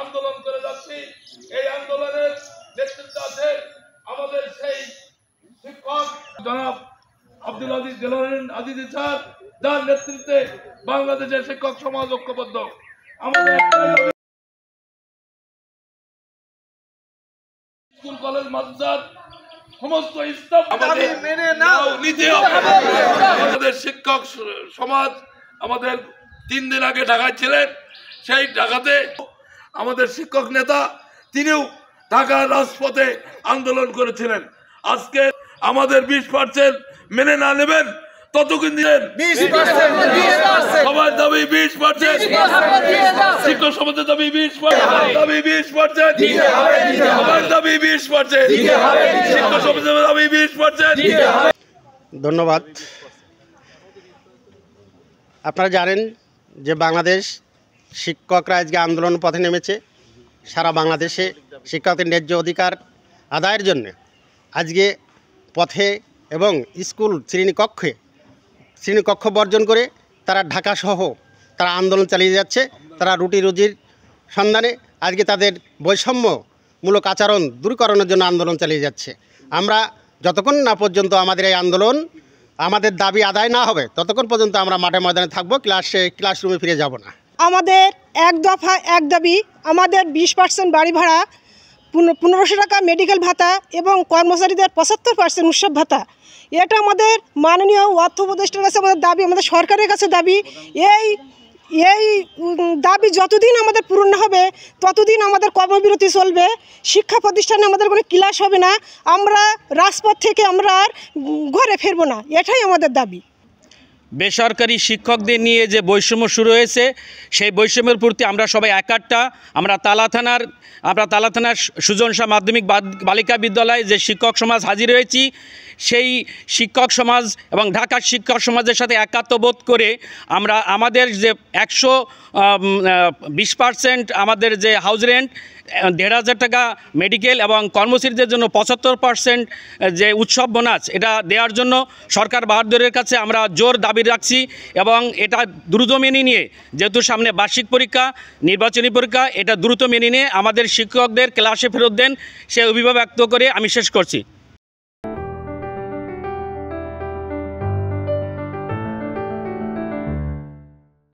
আন্দোলন করে যাচ্ছি। এই আন্দোলনের নেতৃত্বে আছে আমাদের সেই শিক্ষক জনাব আব্দুল আজিজ আজিজ স্যার, যার নেতৃত্বে বাংলাদেশের শিক্ষক সমাজ ঐক্যবদ্ধ। আমাদের স্কুল কলেজ মাদ্রাসার সমস্ত ইসলাম নিতে হবে। আমাদের শিক্ষক সমাজ আমাদের 3 দিন আগে ঢাকায় ছিলেন। সেই ঢাকাতে আমাদের শিক্ষক নেতা তিনিও ঢাকার রাজপথে আন্দোলন করেছিলেন। আজকে আমাদের 20% মেনে না নেবেন ততক্ষণ দিলেন 20%, সবার দাবি 20%, শিক্ষক সমাজের দাবি 20%, দাবি 20%, সবার দাবি 20%, শিক্ষক সমাজের দাবি 20%। ধন্যবাদ। আপনারা জানেন যে বাংলাদেশ শিক্ষকরা আজকে আন্দোলন পথে নেমেছে। সারা বাংলাদেশে শিক্ষকদের ন্যায্য অধিকার আদায়ের জন্য আজকে পথে এবং স্কুল শ্রেণীকক্ষ বর্জন করে তারা ঢাকাসহ তারা আন্দোলন চালিয়ে যাচ্ছে। তারা রুটি রুজির সন্ধানে আজকে তাদের বৈষম্যমূলক আচরণ দূরীকরণের জন্য আন্দোলন চালিয়ে যাচ্ছে। আমরা যতক্ষণ না পর্যন্ত আমাদের এই আন্দোলন আমাদের দাবি আদায় না হবে ততক্ষণ পর্যন্ত আমরা মাঠে ময়দানে থাকবো, ক্লাসরুমে ফিরে যাব না। আমাদের এক দফা এক দাবি, আমাদের 20% বাড়ি ভাড়া, 1500 টাকা মেডিকেল ভাতা এবং কর্মচারীদের 75% উৎসব ভাতা। এটা আমাদের মাননীয় অর্থ উপদেষ্টার কাছে আমাদের দাবি, আমাদের সরকারের কাছে দাবি। এই দাবি যতদিন আমাদের পূরণ হবে ততদিন আমাদের কর্মবিরতি চলবে। শিক্ষা প্রতিষ্ঠানে আমাদের কোনো ক্লাস হবে না। আমরা রাজপথ থেকে আমরা আর ঘরে ফিরবো না, এটাই আমাদের দাবি। বেসরকারি শিক্ষকদের নিয়ে যে বৈষম্য শুরু হয়েছে সেই বৈষম্যের প্রতি আমরা সবাই একাট্টা। আমরা তালা থানার সুজন শাহ মাধ্যমিক বালিকা বিদ্যালয়ে যে শিক্ষক সমাজ হাজির হয়েছি, সেই শিক্ষক সমাজ এবং ঢাকার শিক্ষক সমাজের সাথে একাত্মবোধ করে আমরা আমাদের যে 120% আমাদের যে হাউস রেন্ট, 1500 টাকা মেডিকেল এবং কর্মচারীদের জন্য 75% যে উৎসব বোনাস, এটা দেওয়ার জন্য সরকার বাহাদুরের কাছে আমরা জোর দাবি রাখছি। এবং এটা দ্রুত মেনে নিয়ে, যেহেতু সামনে বার্ষিক পরীক্ষা, নির্বাচনী পরীক্ষা, এটা দ্রুত মেনে নিয়ে আমাদের শিক্ষকদের ক্লাসে ফেরত দেন, সে অভিভাবক ব্যক্ত করে আমি শেষ করছি।